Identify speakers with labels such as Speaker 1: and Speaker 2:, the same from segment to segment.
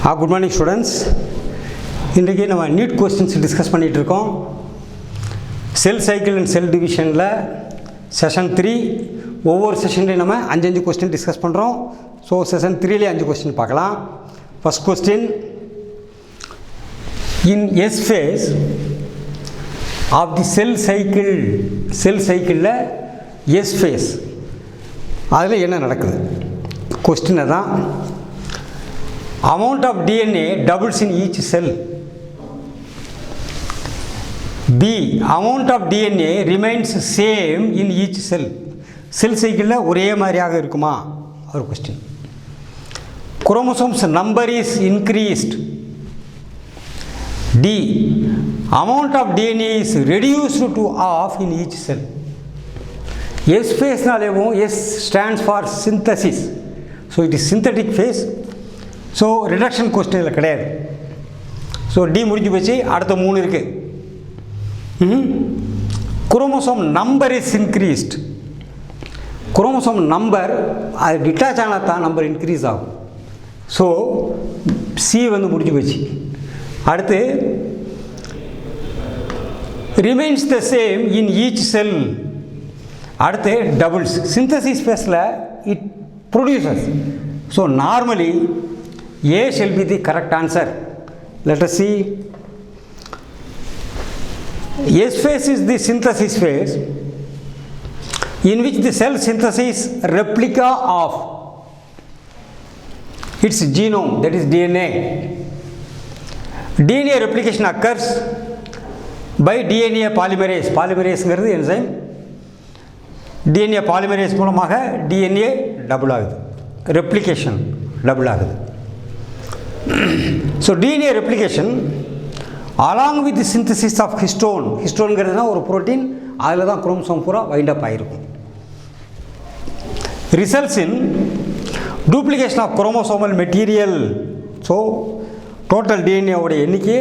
Speaker 1: Good morning students. இன்றைக்கு நம்ம NEET questions discuss பண்ணிட்டு இருக்கோம். செல் சைக்கிள் அண்ட் செல் டிவிஷன்ல செஷன் 3 ஒவ்வொரு செஷன்லயும் நம்ம 5 क्वेश्चन டிஸ்கஸ் பண்றோம். சோ செஷன் 3 ல 5 क्वेश्चन பார்க்கலாம். First question in S phase of the cell cycle ல S phase அதுல என்ன நடக்குது? क्वेश्चन அதான் amount of DNA doubles in each cell. B. Amount of DNA remains same in each cell. Cell cycle ஒரே மாதிரியாக இருக்குமா? ஒரு question. Chromosomes number is increased. D. Amount of DNA is reduced to half in each cell. S phase நாலேவும் S stands for synthesis. So it is synthetic phase. So reduction கொஸ்டினில் கிடையாது. So D முடிஞ்சு போச்சு. அடுத்த 3 இருக்கு. Chromosome number is increased. Chromosome number அது detach ஆனால் தான் number increase ஆகும். ஸோ சி வந்து முடிஞ்சு போச்சு. அடுத்து remains the same in each செல். அடுத்து டபுள்ஸ் சிந்தசிஸ் ஃபேஸில் it produces. So normally A shall be the correct answer. Let us see. S phase is the synthesis phase in which the cell synthesis replica of its genome, that is DNA. DNA replication occurs by DNA polymerase. Polymerase is enzyme. DNA polymerase மூலமாக DNA double ஆகுது. Replication double ஆகுது. So DNA replication along with the synthesis of histone. Histone ங்கிறதுனா ஒரு protein, அதில் தான் chromosome பூரா wind up ஆகிருக்கும். Results in duplication of chromosomal material. So total டிஎன்ஏவோட எண்ணிக்கை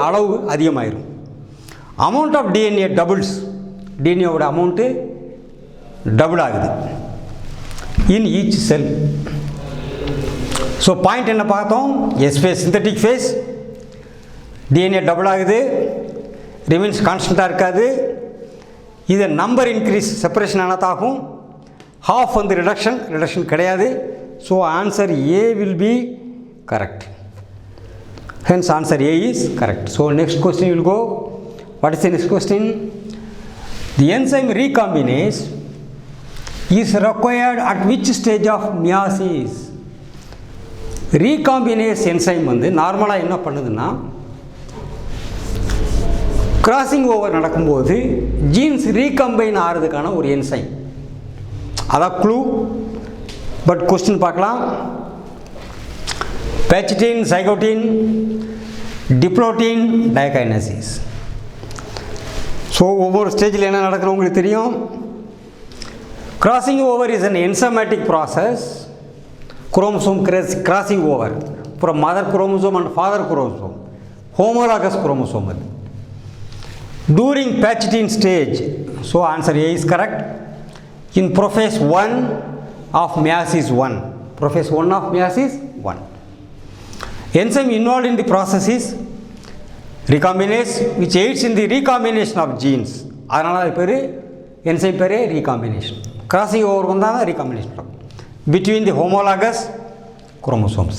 Speaker 1: அளவு அதிகமாயிரும். Amount of DNA doubles. டிஎன்ஏவோட அமௌண்ட்டு டபுள் ஆகுது in each cell. So point என்ன பார்த்தோம்? S phase synthetic phase, DNA double ஆகுது, ரிமைன்ஸ் கான்ஸ்டண்ட்டாக இருக்காது. இது நம்பர் இன்க்ரீஸ் செப்பரேஷன் ஆனதாகும். ஹாஃப் வந்து ரிடக்ஷன் கிடையாது. So answer A will be correct. Hence answer A is correct. So next question will go. What is the next question? The enzyme recombinase is required at which stage of meiosis? Recombinase enzyme வந்து நார்மலாக என்ன பண்ணுதுன்னா, crossing over நடக்கும்போது genes recombine ஆகிறதுக்கான ஒரு enzyme. அதான் clue. But question பார்க்கலாம். பேச்சிட்டின், சைகோட்டின், டிப்ளோட்டின், டயகைனசிஸ். So ஒவ்வொரு ஸ்டேஜில் என்ன நடக்குது உங்களுக்கு தெரியும். Crossing over is an enzymatic process. Chromosome crossing over from mother chromosome and father chromosome, homologous chromosome. During Patchtin stage, so answer A is correct. In prophase 1 of meiosis 1, prophase 1 of meiosis 1. Enzyme involved in the process is recombinase, which aids in the recombination of genes. அதனால பேரு enzyme பேரு recombination. Crossing over வந்தால் recombination between the homologous chromosomes.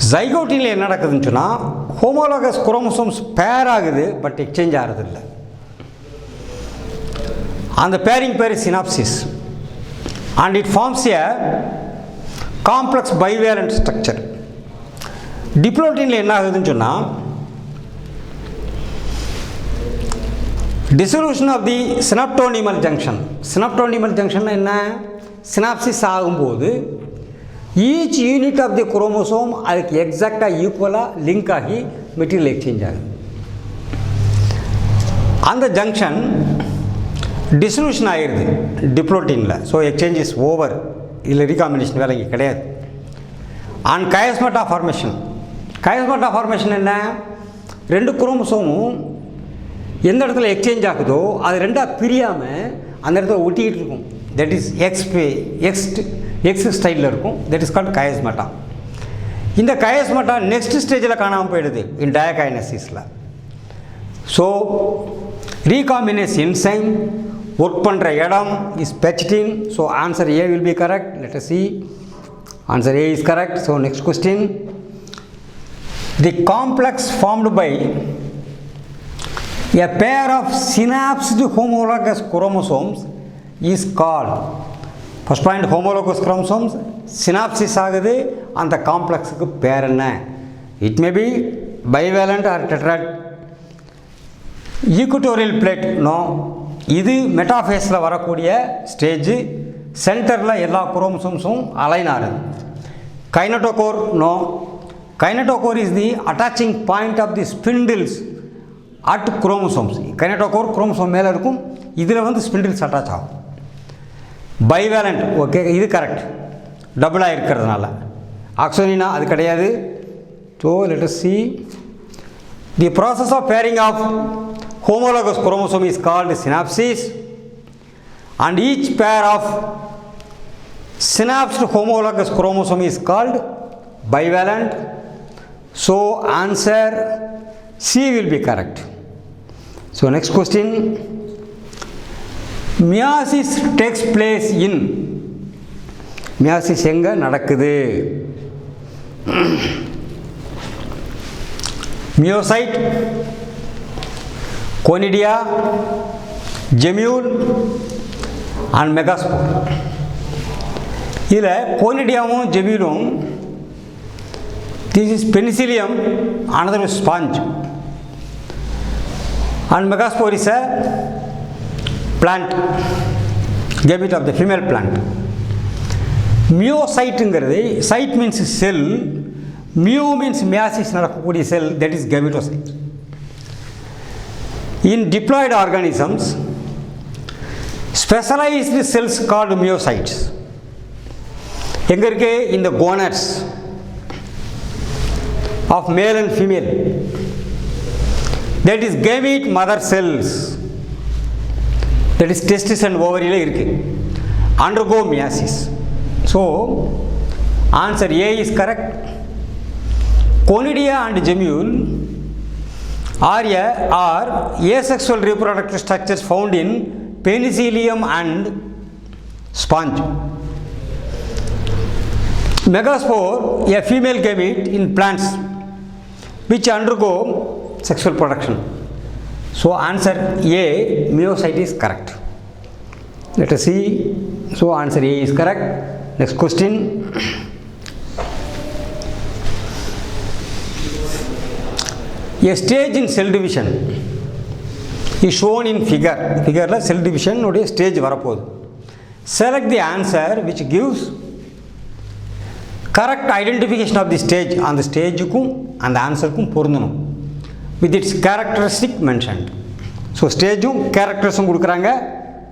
Speaker 1: ஜைகோட்டினில் என்ன நடக்குதுன்னு சொன்னால், homologous chromosomes பேர் ஆகுது, but exchange ஆகிறது இல்லை. அந்த pairing pair synapsis and it forms a complex bivalent structure. டிப்ளோட்டினில் என்ன ஆகுதுன்னு சொன்னால், dissolution of the synaptonymal junction. synaptonymal junction என்ன? சினாப்சிஸ் ஆகும்போது each unit of the chromosome அதுக்கு எக்ஸாக்டாக ஈக்குவலாக லிங்க் ஆகி மெட்டீரியல் எக்ஸ்சேஞ்ச் ஆகுது. அந்த ஜங்ஷன் டிசல்யூஷன் ஆகிடுது டிப்ளோட்டினில். So exchange is over. இதில் ரீகாம்பினேஷன் வேலை இங்கே கிடையாது. And chiasmata formation. Chiasmata formation என்ன? 2 குரோமோசோமும் எந்த இடத்துல எக்ஸ்சேஞ்ச் ஆகுதோ அது ரெண்டாக பிரியாமல் அந்த இடத்துல ஒட்டிக்கிட்டு இருக்கும். தட் இஸ் எக்ஸ் ஸ்டைலில் இருக்கும். That is called chiasmata. இந்த கைனஸ்மட்டா நெக்ஸ்ட் ஸ்டேஜில் காணாமல் போயிடுது இன் டயகைனசிஸில். ஸோ ரீகாம்பினேஸ் என்சைம் ஒர்க் பண்ணுற இடம் is pachytene. So answer A will be correct. Let us see. Answer A is correct. So next question. The complex formed by a pair of synapsed homologous chromosomes is called. First point, homologous chromosomes synapsis ஆகுது, அந்த காம்ப்ளெக்ஸுக்கு பேர் என்ன? It may be bivalent or tetrad. Equatorial plate no. இது மெட்டாஃபேஸில் வரக்கூடிய stage. சென்டரில் எல்லா குரோமோசோம்ஸும் align ஆகுது. Kinetochore no. Kinetochore is the attaching point of the spindles at chromosomes. Kinetochore chromosome மேலே இருக்கும், இதில் வந்து ஸ்பிண்டில்ஸ் அட்டாச் ஆகும். பைவேலண்ட் ஓகே, இது கரெக்ட், டபுளாக இருக்கிறதுனால. ஆக்சோனினா அது கிடையாது. So let us see. The process of pairing of homologous chromosome is called synapsis, and each pair of synapsed homologous chromosome is called bivalent. So answer C will be correct. So next question. Meiosis takes place in. Meiosis எங்க நடக்குது? Myocyte, Conidia, Gemule and Megaspore. இதில் கோனிடியாவும் ஜெமியூலும், this is penicillium, another is sponge, and Megaspore is a plant, gamete of the female plant. Myocyteங்கிறது, cyte means cell, myo means meiosis நடக்கக்கூடிய cell, that is gametocyte. In diploid organisms, specialized cells called myocytes எங்கே இருக்கு? In the gonads of male and female, that is gamete mother cells, that is testis and ovary இருக்கு, undergo meiosis. So answer A is correct. Conidia and Gemule are asexual reproductive structures found in penicillium and sponge. Megaspore, a female gamete in plants which undergo sexual production. So answer A, myocyte is correct. Let us see. So answer A is correct. Next question. A stage in cell division is shown in figure. Figure la cell division ude stage varapodhu. Select the answer which gives correct identification of the stage. அந்த ஸ்டேஜுக்கும் அந்த ஆன்சருக்கும் பொருந்தணும் with its characteristic mentioned. ஸோ ஸ்டேஜும் கேரக்டர்ஸும் கொடுக்குறாங்க,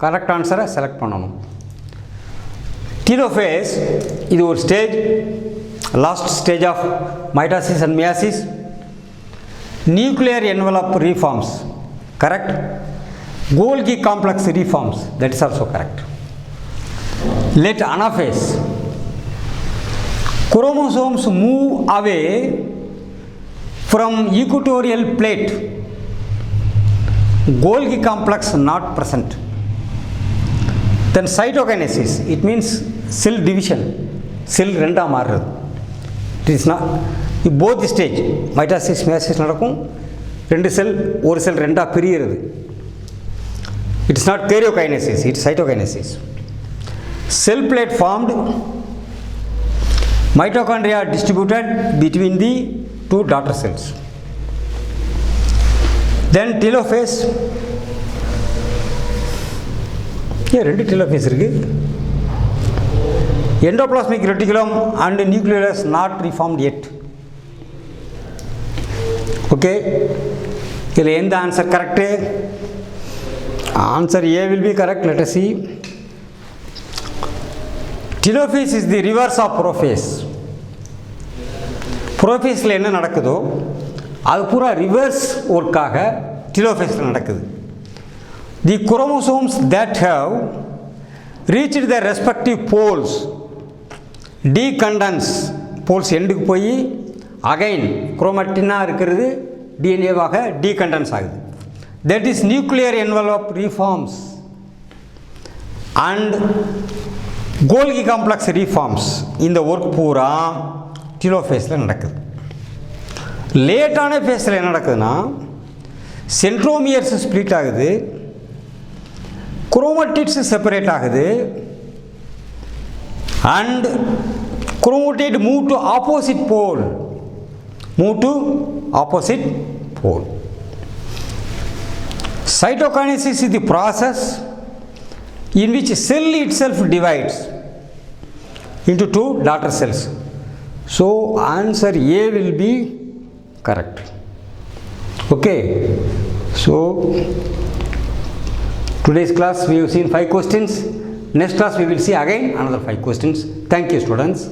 Speaker 1: correct ஆன்சரை செலக்ட் பண்ணணும். டீலோஃபேஸ் இது ஒரு stage, last stage of mitosis and meiosis. Nuclear envelope reforms correct. Golgi complex reforms, that is also correct. Let anaphase, chromosomes move away from equatorial plate. Golgi complex not present. Then cytokinesis, it means cell division, cell ரெண்டா மாறுறது. It is not both stage mitosis meiosis நடக்கும், ரெண்டு செல் ஒரு செல் ரெண்டா பிரியிறது. It is not karyokinesis, it is cytokinesis. Cell plate formed, mitochondria distributed between the two daughter cells. Then telophase, ரெண்டு telophase இருக்கு. Endoplasmic reticulum and nucleus not reformed yet. Okay, இதில் எந்த answer correct? Answer A will be correct. Let us see. Telophase is the reverse of prophase. ப்ரோஃபேஸில் என்ன நடக்குதோ அது பூரா reverse ஒர்க்காக டெலோஃபேஸில் நடக்குது. The chromosomes that have reached the respective poles decondense poles எண்டுக்கு போய் அகைன் குரோமட்டினாக இருக்கிறது டிஎன்ஏவாக டீகண்டன்ஸ் ஆகுது. That is nuclear envelope reforms and Golgi complex reforms. இந்த ஒர்க் பூரா டீலோஃபேஸில் நடக்குது. லேட்டான ஃபேஸில் என்ன நடக்குதுன்னா சென்ட்ரோமியர்ஸ் ஸ்ப்ளிட் ஆகுது, குரோமட்டிட்ஸ் செப்பரேட் ஆகுது and chromatid move to opposite pole. Cytokinesis is the process in which cell itself divides into two daughter cells. So answer A will be correct. Okay, so today's class we have seen 5 questions. Next class we will see again another 5 questions. Thank you, students.